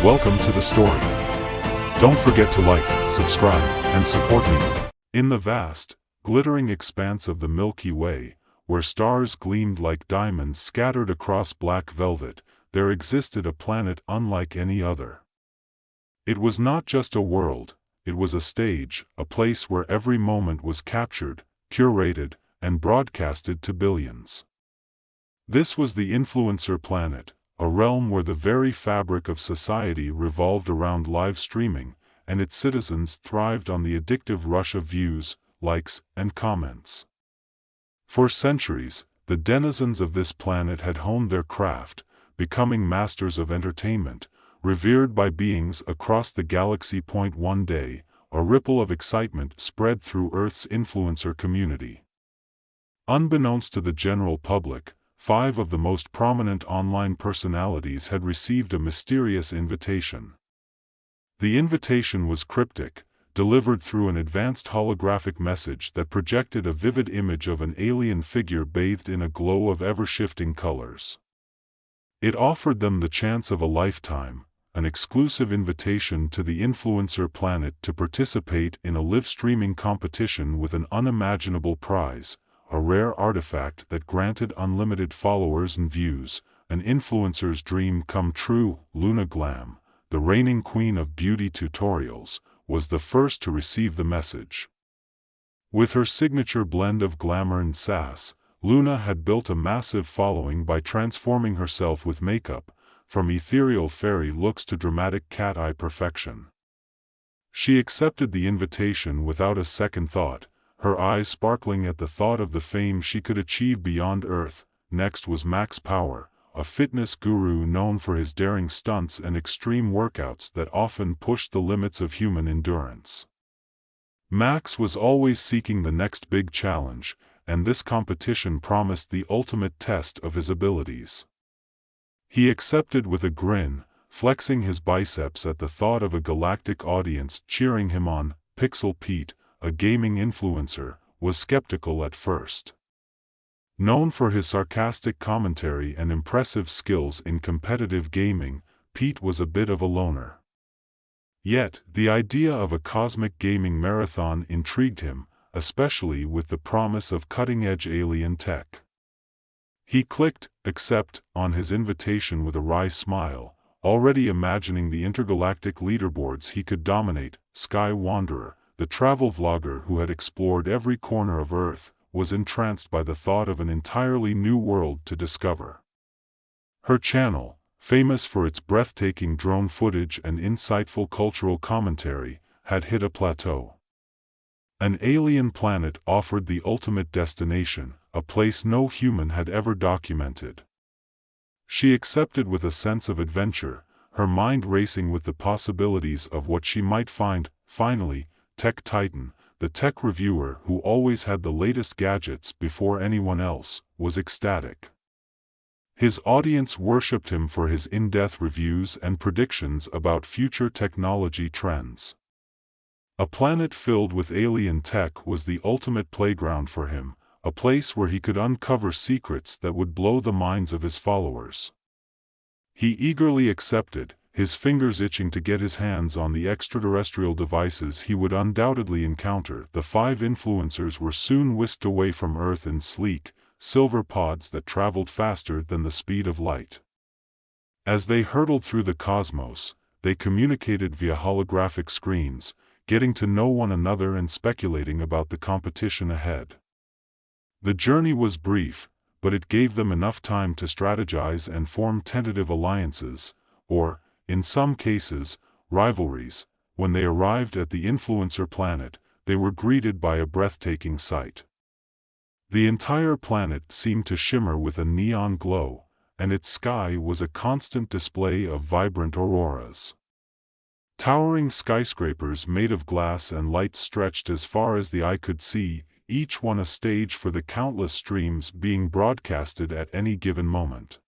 Welcome to the story. Don't forget to like, subscribe, and support me. In the vast, glittering expanse of the Milky Way, where stars gleamed like diamonds scattered across black velvet, there existed a planet unlike any other. It was not just a world, it was a stage, a place where every moment was captured, curated, and broadcasted to billions. This was the influencer planet, a realm where the very fabric of society revolved around live streaming, and its citizens thrived on the addictive rush of views, likes, and comments. For centuries, the denizens of this planet had honed their craft, becoming masters of entertainment, revered by beings across the galaxy. One day, a ripple of excitement spread through Earth's influencer community. Unbeknownst to the general public, 5 of the most prominent online personalities had received a mysterious invitation. The invitation was cryptic, delivered through an advanced holographic message that projected a vivid image of an alien figure bathed in a glow of ever-shifting colors. It offered them the chance of a lifetime, an exclusive invitation to the influencer planet to participate in a live-streaming competition with an unimaginable prize, a rare artifact that granted unlimited followers and views, an influencer's dream come true. Luna Glam, the reigning queen of beauty tutorials, was the first to receive the message. With her signature blend of glamour and sass, Luna had built a massive following by transforming herself with makeup, from ethereal fairy looks to dramatic cat-eye perfection. She accepted the invitation without a second thought, her eyes sparkling at the thought of the fame she could achieve beyond Earth. Next was Max Power, a fitness guru known for his daring stunts and extreme workouts that often pushed the limits of human endurance. Max was always seeking the next big challenge, and this competition promised the ultimate test of his abilities. He accepted with a grin, flexing his biceps at the thought of a galactic audience cheering him on. Pixel Pete, a gaming influencer, was skeptical at first. Known for his sarcastic commentary and impressive skills in competitive gaming, Pete was a bit of a loner. Yet, the idea of a cosmic gaming marathon intrigued him, especially with the promise of cutting-edge alien tech. He clicked accept on his invitation with a wry smile, already imagining the intergalactic leaderboards he could dominate. Sky Wanderer, the travel vlogger who had explored every corner of Earth, was entranced by the thought of an entirely new world to discover. Her channel, famous for its breathtaking drone footage and insightful cultural commentary, had hit a plateau. An alien planet offered the ultimate destination, a place no human had ever documented. She accepted with a sense of adventure, her mind racing with the possibilities of what she might find. Finally, Tech Titan, the tech reviewer who always had the latest gadgets before anyone else, was ecstatic. His audience worshipped him for his in-depth reviews and predictions about future technology trends. A planet filled with alien tech was the ultimate playground for him, a place where he could uncover secrets that would blow the minds of his followers. He eagerly accepted, his fingers itching to get his hands on the extraterrestrial devices he would undoubtedly encounter. The 5 influencers were soon whisked away from Earth in sleek, silver pods that traveled faster than the speed of light. As they hurtled through the cosmos, they communicated via holographic screens, getting to know one another and speculating about the competition ahead. The journey was brief, but it gave them enough time to strategize and form tentative alliances, or, in some cases, rivalries. When they arrived at the influencer planet, they were greeted by a breathtaking sight. The entire planet seemed to shimmer with a neon glow, and its sky was a constant display of vibrant auroras. Towering skyscrapers made of glass and light stretched as far as the eye could see, each one a stage for the countless streams being broadcasted at any given moment.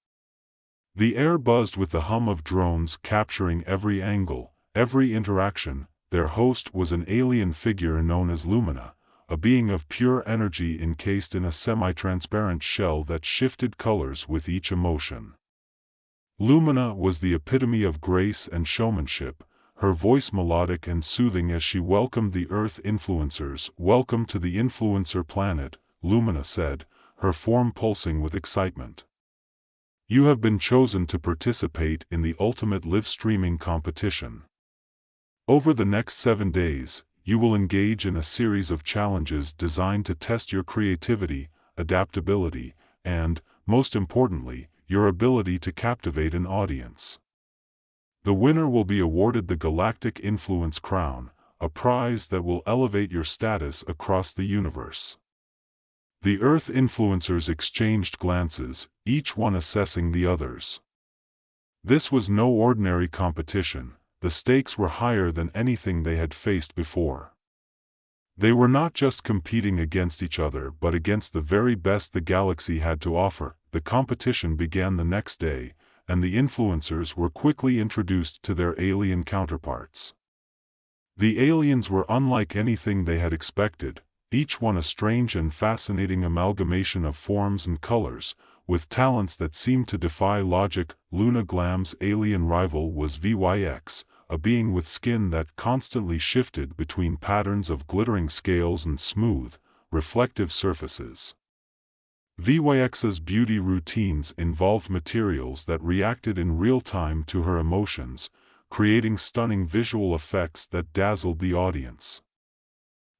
The air buzzed with the hum of drones capturing every angle, every interaction. Their host was an alien figure known as Lumina, a being of pure energy encased in a semi-transparent shell that shifted colors with each emotion. Lumina was the epitome of grace and showmanship, her voice melodic and soothing as she welcomed the Earth influencers. "Welcome to the influencer planet," Lumina said, her form pulsing with excitement. "You have been chosen to participate in the ultimate live streaming competition. Over the next 7 days, you will engage in a series of challenges designed to test your creativity, adaptability, and, most importantly, your ability to captivate an audience. The winner will be awarded the Galactic Influence Crown, a prize that will elevate your status across the universe." The Earth influencers exchanged glances, each one assessing the others. This was no ordinary competition. The stakes were higher than anything they had faced before. They were not just competing against each other but against the very best the galaxy had to offer. The competition began the next day, and the influencers were quickly introduced to their alien counterparts. The aliens were unlike anything they had expected, each one a strange and fascinating amalgamation of forms and colors, with talents that seemed to defy logic. Luna Glam's alien rival was VYX, a being with skin that constantly shifted between patterns of glittering scales and smooth, reflective surfaces. VYX's beauty routines involved materials that reacted in real time to her emotions, creating stunning visual effects that dazzled the audience.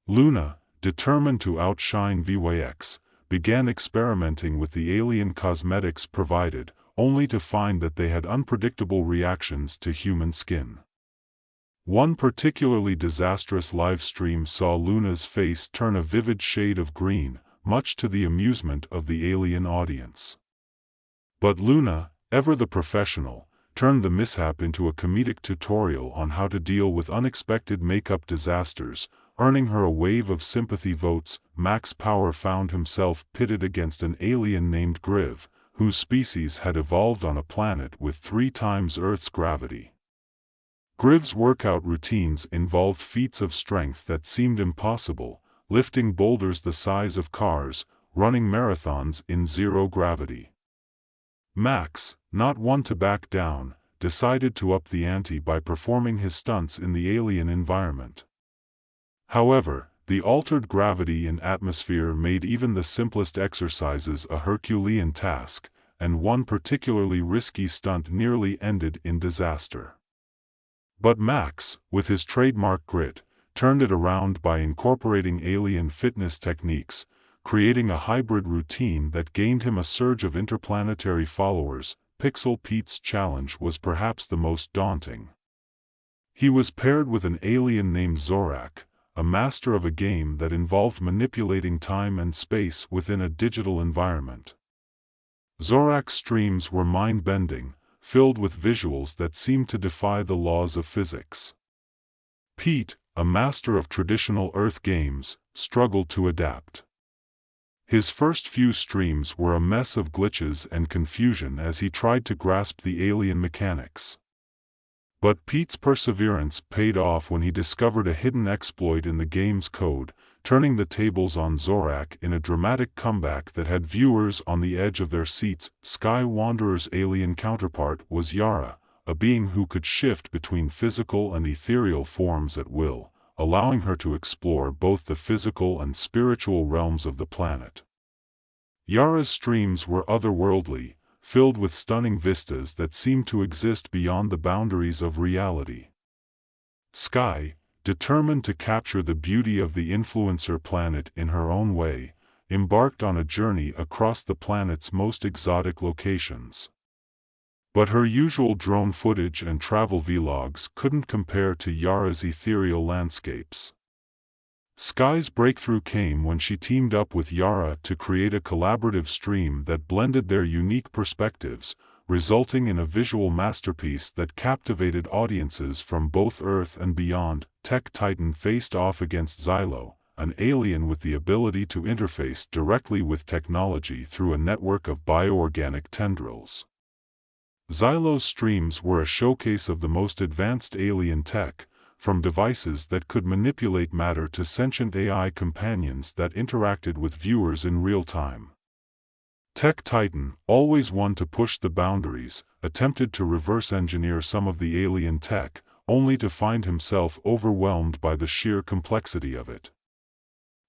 Luna, determined to outshine VYX, began experimenting with the alien cosmetics provided, only to find that they had unpredictable reactions to human skin. One particularly disastrous live stream saw Luna's face turn a vivid shade of green, much to the amusement of the alien audience. But Luna, ever the professional, turned the mishap into a comedic tutorial on how to deal with unexpected makeup disasters, earning her a wave of sympathy votes. Max Power found himself pitted against an alien named Griv, whose species had evolved on a planet with 3 times Earth's gravity. Griv's workout routines involved feats of strength that seemed impossible, lifting boulders the size of cars, running marathons in zero gravity. Max, not one to back down, decided to up the ante by performing his stunts in the alien environment. However, the altered gravity and atmosphere made even the simplest exercises a Herculean task, and one particularly risky stunt nearly ended in disaster. But Max, with his trademark grit, turned it around by incorporating alien fitness techniques, creating a hybrid routine that gained him a surge of interplanetary followers. Pixel Pete's challenge was perhaps the most daunting. He was paired with an alien named Zorak, a master of a game that involved manipulating time and space within a digital environment. Zorak's streams were mind-bending, filled with visuals that seemed to defy the laws of physics. Pete, a master of traditional Earth games, struggled to adapt. His first few streams were a mess of glitches and confusion as he tried to grasp the alien mechanics. But Pete's perseverance paid off when he discovered a hidden exploit in the game's code, turning the tables on Zorak in a dramatic comeback that had viewers on the edge of their seats. Sky Wanderer's alien counterpart was Yara, a being who could shift between physical and ethereal forms at will, allowing her to explore both the physical and spiritual realms of the planet. Yara's streams were otherworldly, filled with stunning vistas that seemed to exist beyond the boundaries of reality. Sky, determined to capture the beauty of the influencer planet in her own way, embarked on a journey across the planet's most exotic locations. But her usual drone footage and travel vlogs couldn't compare to Yara's ethereal landscapes. Sky's breakthrough came when she teamed up with Yara to create a collaborative stream that blended their unique perspectives, resulting in a visual masterpiece that captivated audiences from both Earth and beyond. Tech Titan faced off against Xylo, an alien with the ability to interface directly with technology through a network of bioorganic tendrils. Xylo's streams were a showcase of the most advanced alien tech, from devices that could manipulate matter to sentient AI companions that interacted with viewers in real time. Tech Titan, always one to push the boundaries, attempted to reverse engineer some of the alien tech, only to find himself overwhelmed by the sheer complexity of it.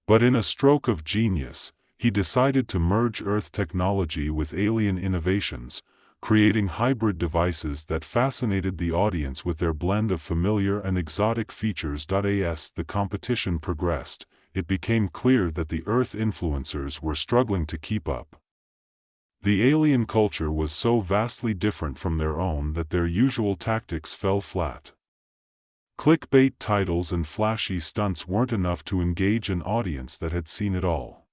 But in a stroke of genius, he decided to merge Earth technology with alien innovations, creating hybrid devices that fascinated the audience with their blend of familiar and exotic features. As the competition progressed, it became clear that the Earth influencers were struggling to keep up. The alien culture was so vastly different from their own that their usual tactics fell flat. Clickbait titles and flashy stunts weren't enough to engage an audience that had seen it all.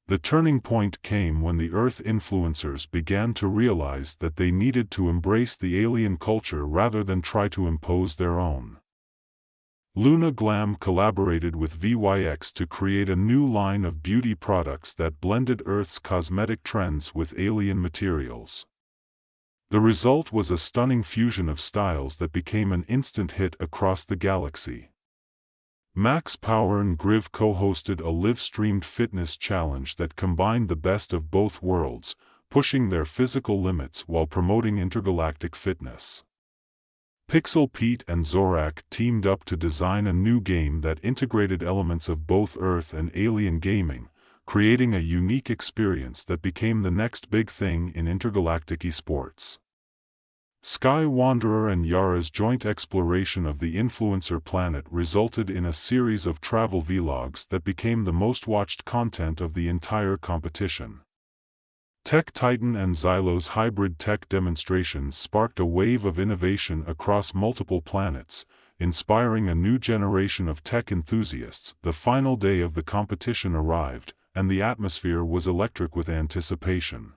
The turning point came when the Earth influencers began to realize that they needed to embrace the alien culture rather than try to impose their own. Luna Glam collaborated with VYX to create a new line of beauty products that blended Earth's cosmetic trends with alien materials. The result was a stunning fusion of styles that became an instant hit across the galaxy. Max Power and Griv co-hosted a live-streamed fitness challenge that combined the best of both worlds, pushing their physical limits while promoting intergalactic fitness. Pixel Pete and Zorak teamed up to design a new game that integrated elements of both Earth and alien gaming, creating a unique experience that became the next big thing in intergalactic esports. Sky Wanderer and Yara's joint exploration of the influencer planet resulted in a series of travel vlogs that became the most watched content of the entire competition. Tech Titan and Xylo's hybrid tech demonstrations sparked a wave of innovation across multiple planets, inspiring a new generation of tech enthusiasts. The final day of the competition arrived, and the atmosphere was electric with anticipation.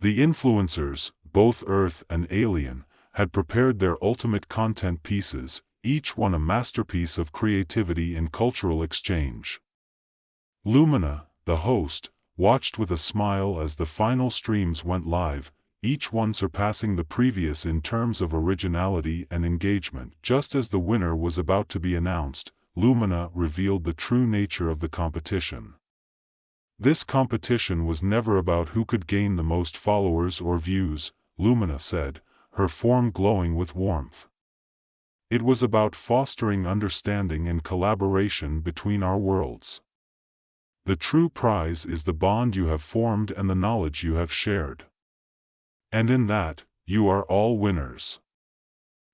The influencers, both Earth and alien, had prepared their ultimate content pieces, each one a masterpiece of creativity and cultural exchange. Lumina, the host, watched with a smile as the final streams went live, each one surpassing the previous in terms of originality and engagement. Just as the winner was about to be announced, Lumina revealed the true nature of the competition. This competition was never about who could gain the most followers or views, Lumina said, her form glowing with warmth. It was about fostering understanding and collaboration between our worlds. The true prize is the bond you have formed and the knowledge you have shared. And in that, you are all winners.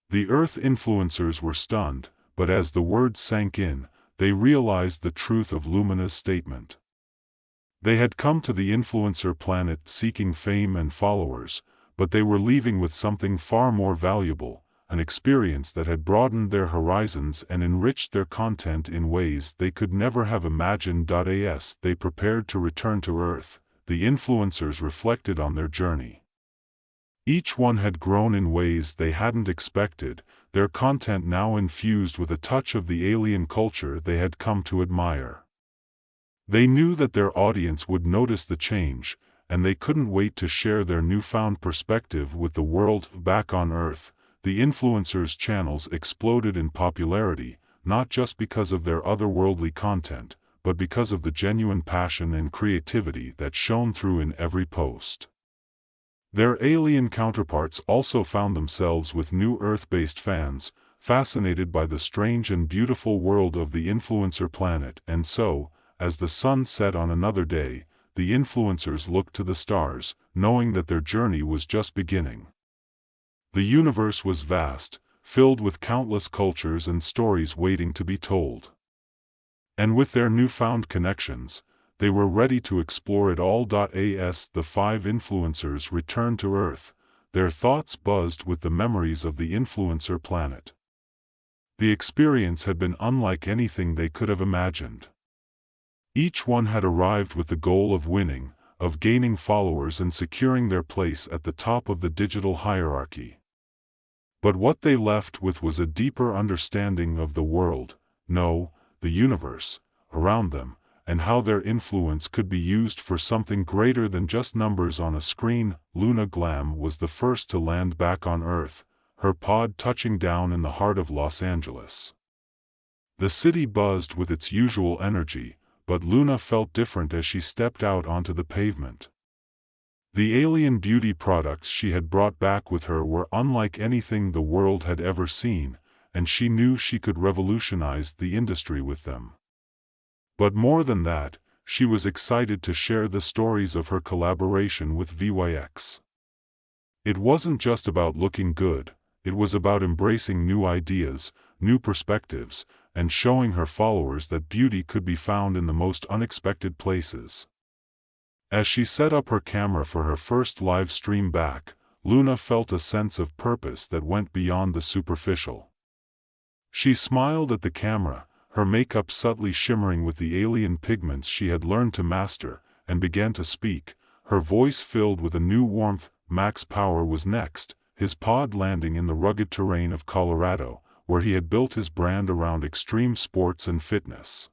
The Earth influencers were stunned, but as the words sank in, they realized the truth of Lumina's statement. They had come to the influencer planet seeking fame and followers, but they were leaving with something far more valuable, an experience that had broadened their horizons and enriched their content in ways they could never have imagined. As they prepared to return to Earth, the influencers reflected on their journey. Each one had grown in ways they hadn't expected, their content now infused with a touch of the alien culture they had come to admire. They knew that their audience would notice the change, and they couldn't wait to share their newfound perspective with the world. Back on Earth, the influencers' channels exploded in popularity, not just because of their otherworldly content, but because of the genuine passion and creativity that shone through in every post. Their alien counterparts also found themselves with new Earth-based fans, fascinated by the strange and beautiful world of the influencer planet. And so, as the sun set on another day, the influencers looked to the stars, knowing that their journey was just beginning. The universe was vast, filled with countless cultures and stories waiting to be told. And with their newfound connections, they were ready to explore it all. As the 5 influencers returned to Earth, their thoughts buzzed with the memories of the influencer planet. The experience had been unlike anything they could have imagined. Each one had arrived with the goal of winning, of gaining followers and securing their place at the top of the digital hierarchy. But what they left with was a deeper understanding of the world, no, the universe, around them, and how their influence could be used for something greater than just numbers on a screen. Luna Glam was the first to land back on Earth, her pod touching down in the heart of Los Angeles. The city buzzed with its usual energy, but Luna felt different as she stepped out onto the pavement. The alien beauty products she had brought back with her were unlike anything the world had ever seen, and she knew she could revolutionize the industry with them. But more than that, she was excited to share the stories of her collaboration with VYX. It wasn't just about looking good, it was about embracing new ideas, new perspectives, and showing her followers that beauty could be found in the most unexpected places. As she set up her camera for her first live stream back, Luna felt a sense of purpose that went beyond the superficial. She smiled at the camera, her makeup subtly shimmering with the alien pigments she had learned to master, and began to speak, her voice filled with a new warmth. Max Power was next, his pod landing in the rugged terrain of Colorado, where he had built his brand around extreme sports and fitness.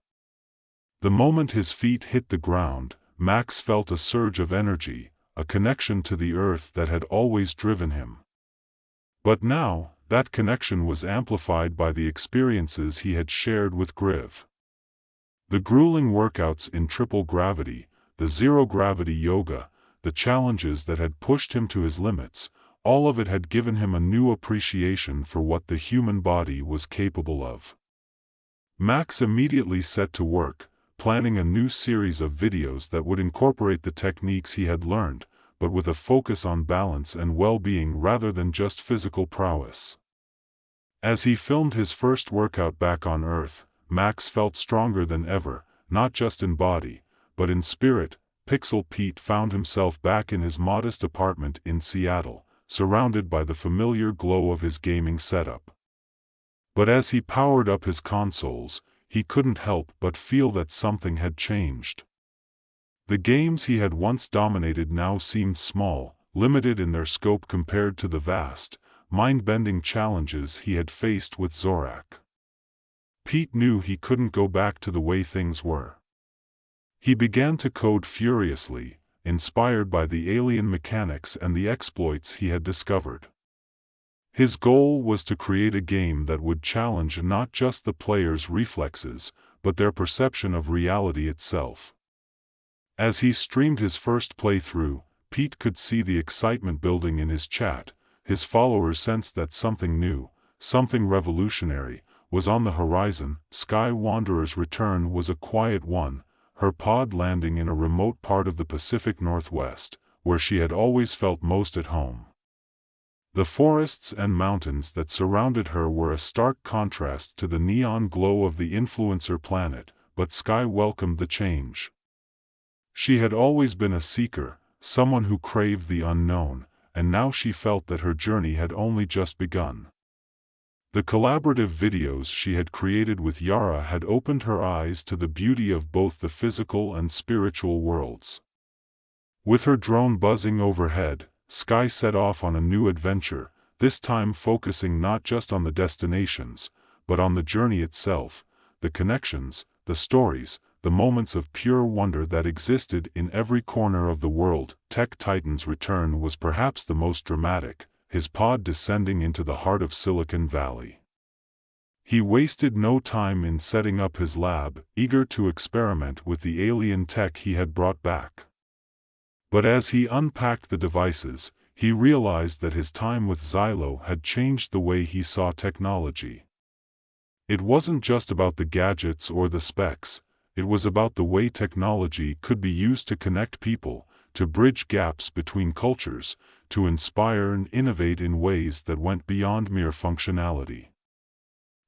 The moment his feet hit the ground, Max felt a surge of energy, a connection to the earth that had always driven him. But now, that connection was amplified by the experiences he had shared with Griv. The grueling workouts in triple gravity, the zero-gravity yoga, the challenges that had pushed him to his limits, all of it had given him a new appreciation for what the human body was capable of. Max immediately set to work, planning a new series of videos that would incorporate the techniques he had learned, but with a focus on balance and well-being rather than just physical prowess. As he filmed his first workout back on Earth, Max felt stronger than ever, not just in body, but in spirit. Pixel Pete found himself back in his modest apartment in Seattle, surrounded by the familiar glow of his gaming setup. But as he powered up his consoles, he couldn't help but feel that something had changed. The games he had once dominated now seemed small, limited in their scope compared to the vast, mind-bending challenges he had faced with Zorak. Pete knew he couldn't go back to the way things were. He began to code furiously, inspired by the alien mechanics and the exploits he had discovered. His goal was to create a game that would challenge not just the player's reflexes, but their perception of reality itself. As he streamed his first playthrough, Pete could see the excitement building in his chat. His followers sensed that something new, something revolutionary, was on the horizon. Sky Wanderer's return was a quiet one, her pod landing in a remote part of the Pacific Northwest, where she had always felt most at home. The forests and mountains that surrounded her were a stark contrast to the neon glow of the influencer planet, but Sky welcomed the change. She had always been a seeker, someone who craved the unknown, and now she felt that her journey had only just begun. The collaborative videos she had created with Yara had opened her eyes to the beauty of both the physical and spiritual worlds. With her drone buzzing overhead, Sky set off on a new adventure, this time focusing not just on the destinations, but on the journey itself, the connections, the stories, the moments of pure wonder that existed in every corner of the world. Tech Titan's return was perhaps the most dramatic, his pod descending into the heart of Silicon Valley. He wasted no time in setting up his lab, eager to experiment with the alien tech he had brought back. But as he unpacked the devices, he realized that his time with Xylo had changed the way he saw technology. It wasn't just about the gadgets or the specs, it was about the way technology could be used to connect people, to bridge gaps between cultures, to inspire and innovate in ways that went beyond mere functionality.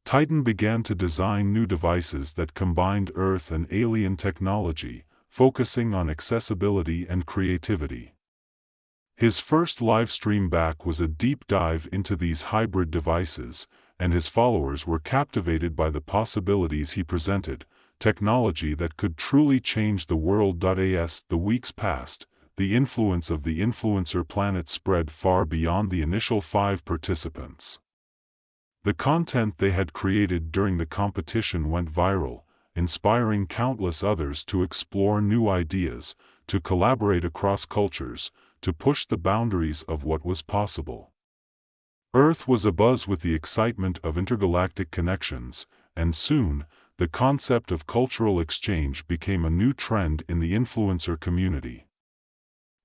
Titan began to design new devices that combined Earth and alien technology, focusing on accessibility and creativity. His first live stream back was a deep dive into these hybrid devices, and his followers were captivated by the possibilities he presented, technology that could truly change the world. As the weeks passed, the influence of the influencer planet spread far beyond the initial 5 participants. The content they had created during the competition went viral, inspiring countless others to explore new ideas, to collaborate across cultures, to push the boundaries of what was possible. Earth was abuzz with the excitement of intergalactic connections, and soon, the concept of cultural exchange became a new trend in the influencer community.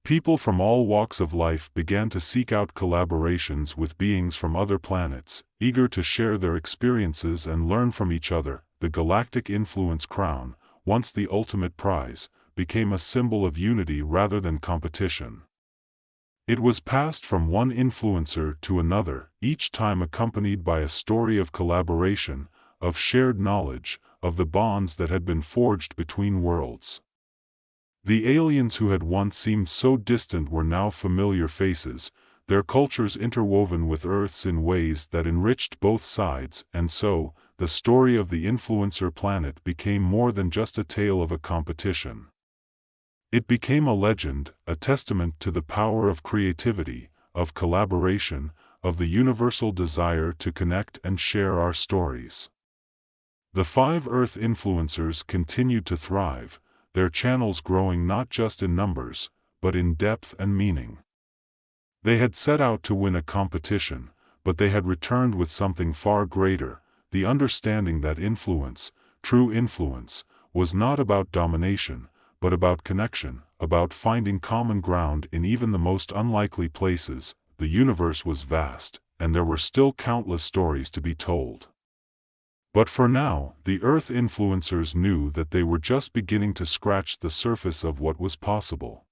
People from all walks of life began to seek out collaborations with beings from other planets, eager to share their experiences and learn from each other. The galactic influence crown, once the ultimate prize, became a symbol of unity rather than competition. It was passed from one influencer to another, each time accompanied by a story of collaboration, of shared knowledge, of the bonds that had been forged between worlds. The aliens who had once seemed so distant were now familiar faces, their cultures interwoven with Earth's in ways that enriched both sides, and so, the story of the influencer planet became more than just a tale of a competition. It became a legend, a testament to the power of creativity, of collaboration, of the universal desire to connect and share our stories. The 5 Earth influencers continued to thrive, their channels growing not just in numbers, but in depth and meaning. They had set out to win a competition, but they had returned with something far greater, the understanding that influence, true influence, was not about domination, but about connection, about finding common ground in even the most unlikely places. The universe was vast, and there were still countless stories to be told. But for now, the Earth influencers knew that they were just beginning to scratch the surface of what was possible.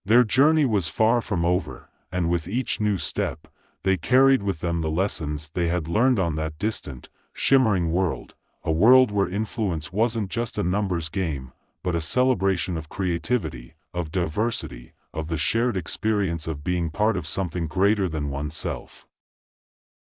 Their journey was far from over, and with each new step, they carried with them the lessons they had learned on that distant, shimmering world, a world where influence wasn't just a numbers game, but a celebration of creativity, of diversity, of the shared experience of being part of something greater than oneself.